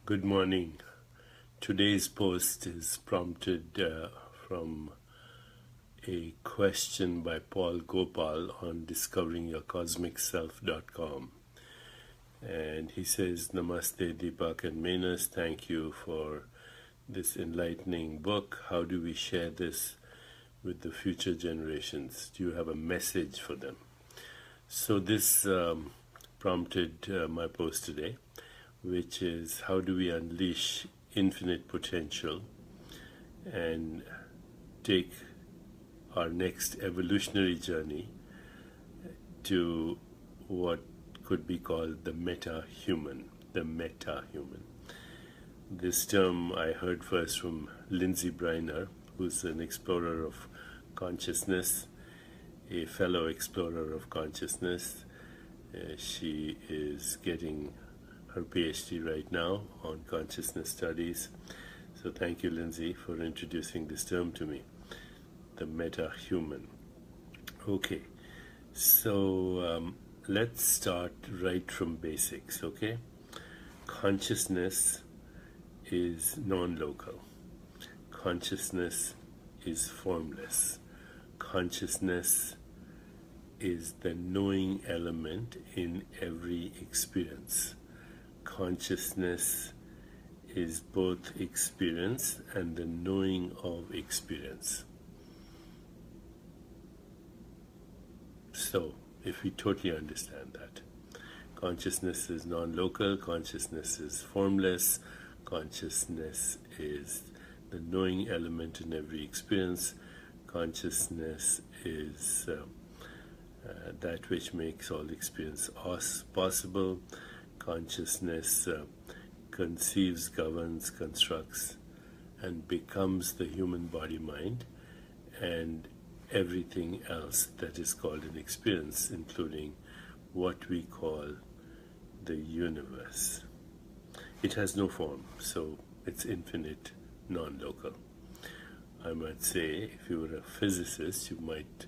Good morning. Today's post is prompted from a question by Paul Gopal on discoveringyourcosmicself.com. And he says, Namaste Deepak and Menas, thank you for this enlightening book. How do we share this with the future generations? Do you have a message for them? So this prompted my post today, which is how do we unleash infinite potential and take our next evolutionary journey to what could be called the meta-human, the meta-human. This term I heard first from Lindsay Briner, who's an explorer of consciousness, a fellow explorer of consciousness. She is getting her PhD right now on consciousness studies. So thank you, Lindsay, for introducing this term to me, the meta-human. Okay, so let's start right from basics, okay? Consciousness is non-local. Consciousness is formless. Consciousness is the knowing element in every experience. Consciousness is both experience and the knowing of experience. So, if we totally understand that, consciousness is non-local, consciousness is formless, consciousness is the knowing element in every experience, consciousness is that which makes all experience possible. Consciousness conceives, governs, constructs, and becomes the human body-mind and everything else that is called an experience, including what we call the universe. It has no form, so it's infinite, non-local. I might say, if you were a physicist, you might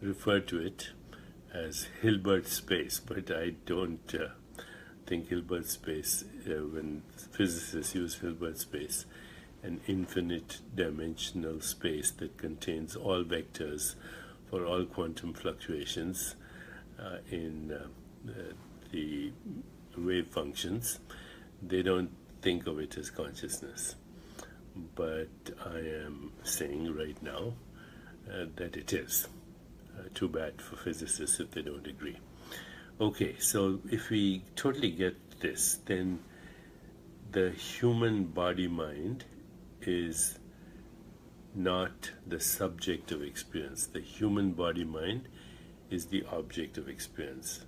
refer to it as Hilbert space, but I don't think Hilbert space, when physicists use Hilbert space, an infinite dimensional space that contains all vectors for all quantum fluctuations in the wave functions. They don't think of it as consciousness, but I am saying right now that it is. Too bad for physicists if they don't agree. Okay, so if we totally get this, then the human body-mind is not the subject of experience. The human body-mind is the object of experience.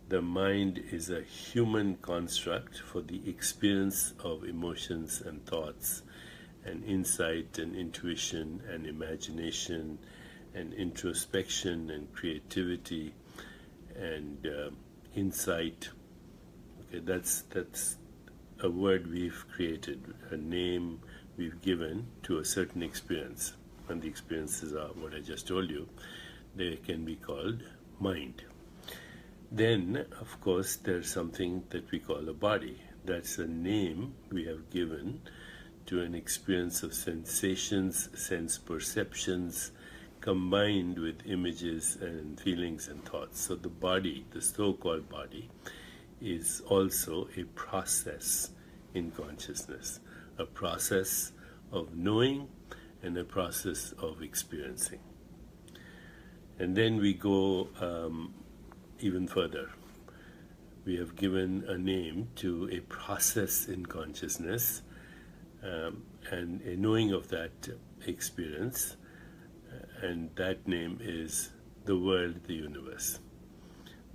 The mind is a human construct for the experience of emotions and thoughts and insight and intuition and imagination and introspection and creativity and insight. Okay, that's a word we've created, a name we've given to a certain experience. And the experiences are what I just told you. They can be called mind. Then, of course, there's something that we call a body. That's a name we have given to an experience of sensations, sense perceptions, combined with images and feelings and thoughts. So the body, the so-called body, is also a process in consciousness, a process of knowing and a process of experiencing. And then we go even further. We have given a name to a process in consciousness and a knowing of that experience, and that name is the world, the universe.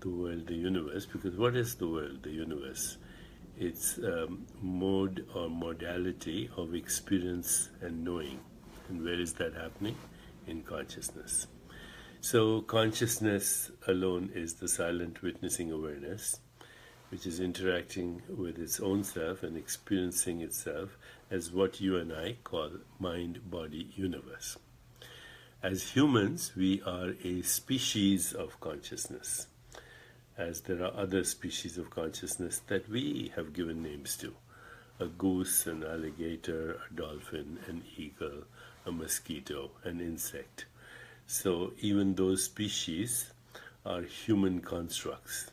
The world, the universe, because what is the world, the universe? It's mode or modality of experience and knowing. And where is that happening? In consciousness. So consciousness alone is the silent witnessing awareness, which is interacting with its own self and experiencing itself as what you and I call mind, body, universe. As humans, we are a species of consciousness, as there are other species of consciousness that we have given names to. a goose, an alligator, a dolphin, an eagle, a mosquito, an insect. So even those species are human constructs.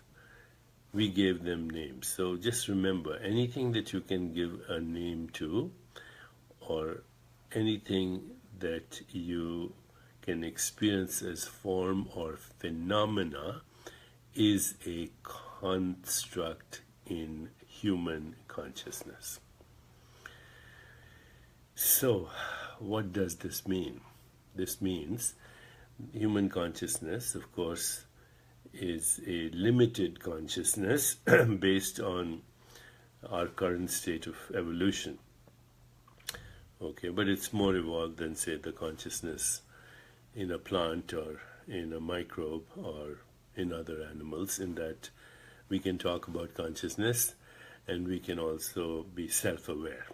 We gave them names. So just remember, anything that you can give a name to, or anything that you can experience as form or phenomena, is a construct in human consciousness. So, what does this mean? This means human consciousness, of course, is a limited consciousness based on our current state of evolution. Okay, but it's more evolved than, say, the consciousness in a plant or in a microbe or in other animals, in that we can talk about consciousness and we can also be self-aware.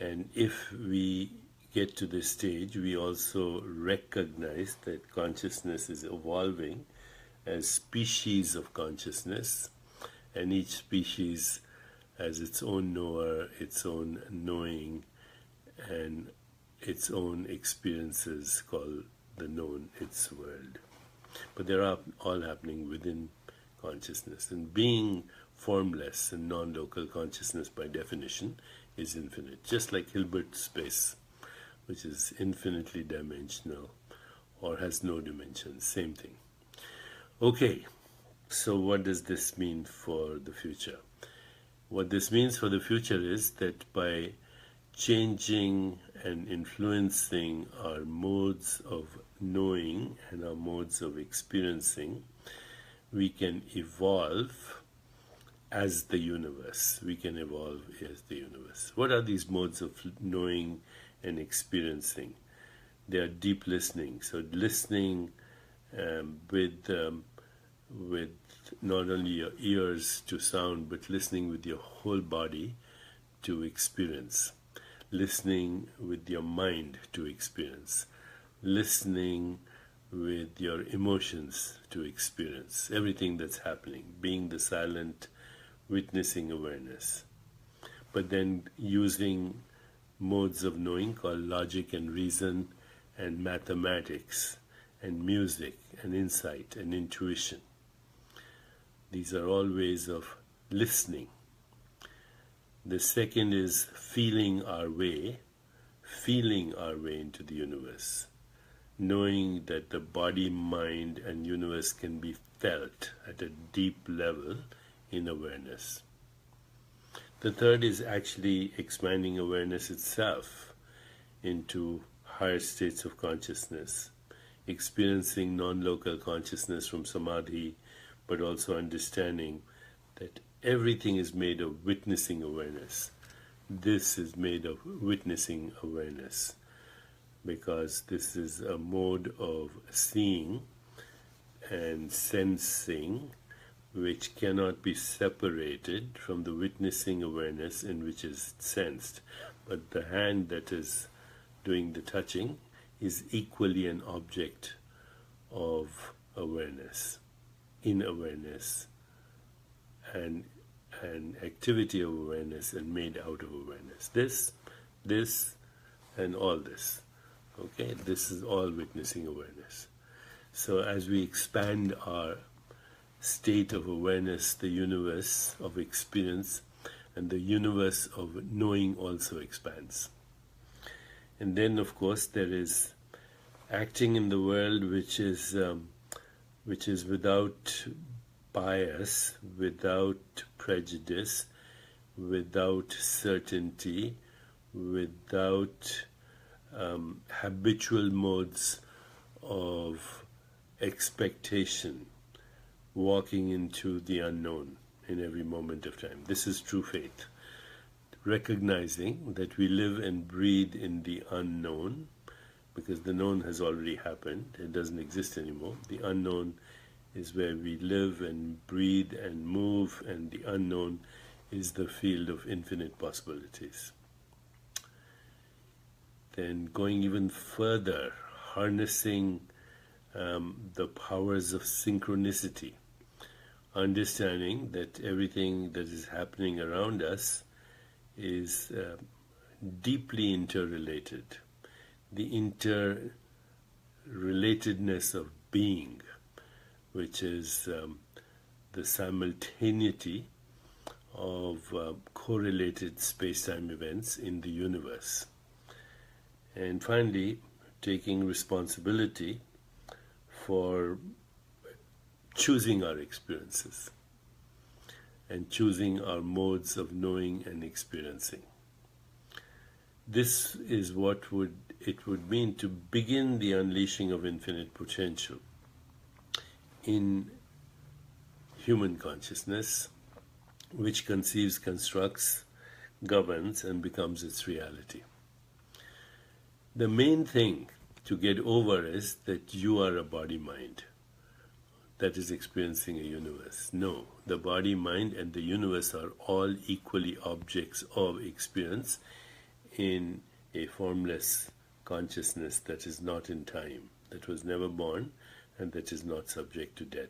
And if we get to this stage, we also recognize that consciousness is evolving as species of consciousness, and each species has its own knower, its own knowing, and its own experiences called the known, its world. But they're all happening within consciousness. And being formless and non-local consciousness, by definition, is infinite. Just like Hilbert space, which is infinitely dimensional or has no dimensions. Same thing. Okay, so what does this mean for the future? What this means for the future is that by changing and influencing our modes of knowing and our modes of experiencing, we can evolve as the universe. We can evolve as the universe. What are these modes of knowing and experiencing? They are deep listening. So listening with not only your ears to sound, but listening with your whole body to experience. Listening with your mind to experience. Listening with your emotions to experience everything that's happening, being the silent, witnessing awareness. But then using modes of knowing called logic and reason and mathematics and music and insight and intuition. These are all ways of listening. The second is feeling our way into the universe, knowing that the body, mind, and universe can be felt at a deep level in awareness. The third is actually expanding awareness itself into higher states of consciousness, experiencing non-local consciousness from samadhi, but also understanding that everything is made of witnessing awareness. This is made of witnessing awareness, because this is a mode of seeing and sensing which cannot be separated from the witnessing awareness in which is sensed. But the hand that is doing the touching is equally an object of awareness, in awareness, and an activity of awareness and made out of awareness. This, and all this. Okay, this is all witnessing awareness. So as we expand our state of awareness, the universe of experience and the universe of knowing also expands. And then, of course, there is acting in the world which is without bias, without prejudice, without certainty, without habitual modes of expectation, walking into the unknown in every moment of time. This is true faith. Recognizing that we live and breathe in the unknown, because the known has already happened, it doesn't exist anymore. The unknown is where we live and breathe and move, and the unknown is the field of infinite possibilities. Then going even further, harnessing the powers of synchronicity, understanding that everything that is happening around us is deeply interrelated. The interrelatedness of being, which is the simultaneity of correlated space-time events in the universe. And finally, taking responsibility for choosing our experiences and choosing our modes of knowing and experiencing. This is what it would mean to begin the unleashing of infinite potential in human consciousness, which conceives, constructs, governs, and becomes its reality. The main thing to get over is that you are a body-mind that is experiencing a universe. No, the body, mind, and the universe are all equally objects of experience in a formless consciousness that is not in time, that was never born, and that is not subject to death.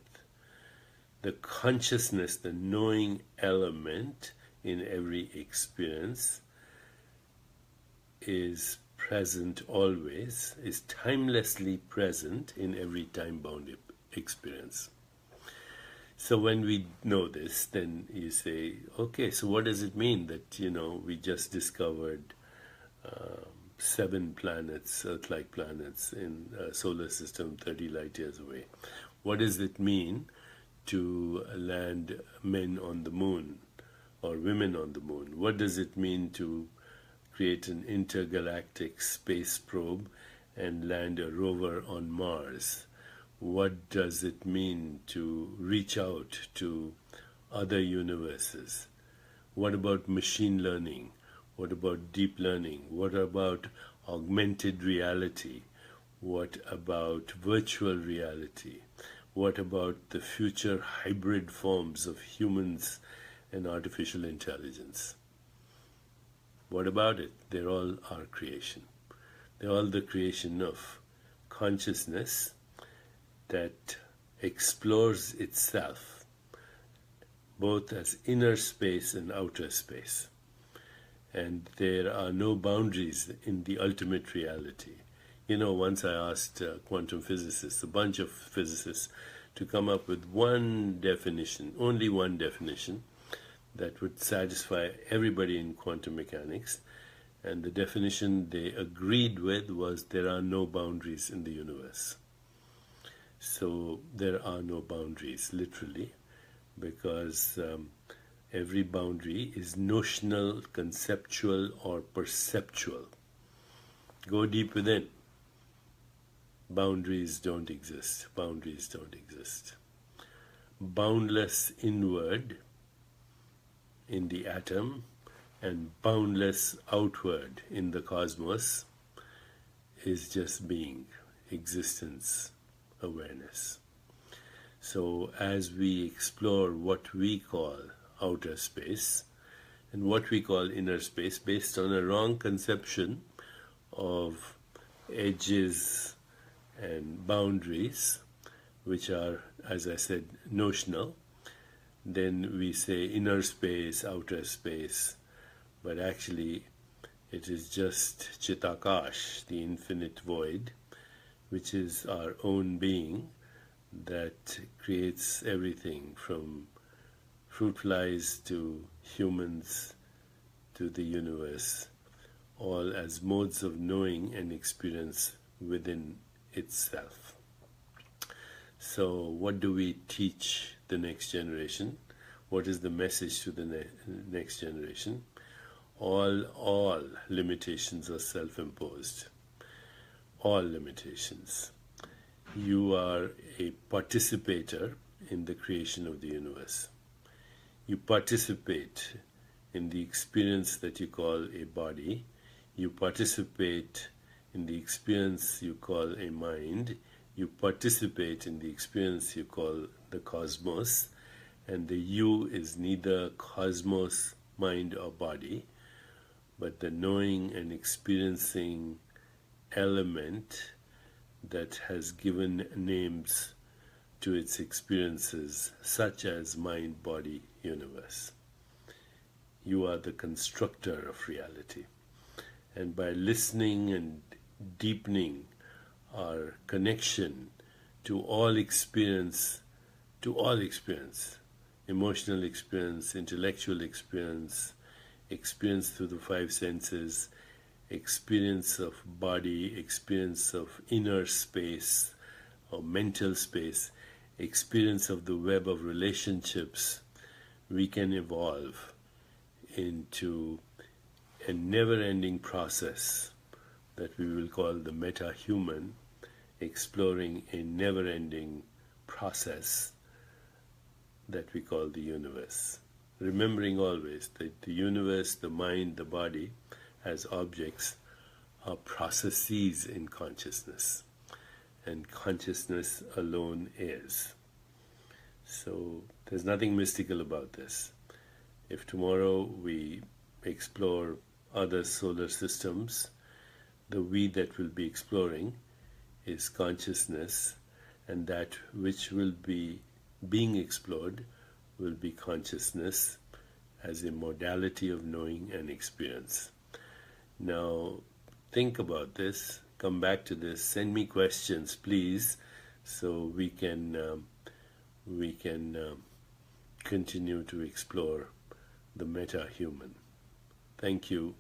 The consciousness, the knowing element in every experience is present always, is timelessly present in every time-bound experience. So when we know this, then you say, okay, so what does it mean that, we just discovered 7 planets, Earth-like planets in a solar system 30 light years away? What does it mean to land men on the moon or women on the moon? What does it mean to create an intergalactic space probe and land a rover on Mars? What does it mean to reach out to other universes? What about machine learning? What about deep learning? What about augmented reality? What about virtual reality? What about the future hybrid forms of humans and artificial intelligence? What about it? They're all our creation. They're all the creation of consciousness that explores itself, both as inner space and outer space. And there are no boundaries in the ultimate reality. Once I asked quantum physicists, a bunch of physicists, to come up with one definition, only one definition, that would satisfy everybody in quantum mechanics. And the definition they agreed with was there are no boundaries in the universe. So there are no boundaries, literally, because every boundary is notional, conceptual, or perceptual. Go deep within. Boundaries don't exist. Boundaries don't exist. Boundless inward in the atom and boundless outward in the cosmos is just being, existence, awareness. So as we explore what we call outer space and what we call inner space based on a wrong conception of edges and boundaries, which are, as I said, notional, then we say inner space, outer space, but actually it is just Chitakash, the infinite void, which is our own being that creates everything from fruit flies to humans to the universe, all as modes of knowing and experience within itself. So what do we teach the next generation? What is the message to the next generation? All limitations are self-imposed. All limitations. You are a participator in the creation of the universe. You participate in the experience that you call a body. You participate in the experience you call a mind. You participate in the experience you call the cosmos. And the you is neither cosmos, mind, or body, but the knowing and experiencing element that has given names to its experiences, such as mind, body, universe. You are the constructor of reality. And by listening and deepening our connection to all experience, emotional experience, intellectual experience, experience through the five senses, experience of body, experience of inner space or mental space, experience of the web of relationships, we can evolve into a never-ending process that we will call the meta-human, exploring a never-ending process that we call the universe. Remembering always that the universe, the mind, the body, as objects, are processes in consciousness, and consciousness alone is. So there's nothing mystical about this. If tomorrow we explore other solar systems, the we that will be exploring is consciousness, and that which will be being explored will be consciousness as a modality of knowing and experience. Now, think about this, come back to this, send me questions, please, so we can continue to explore the meta-human. Thank you.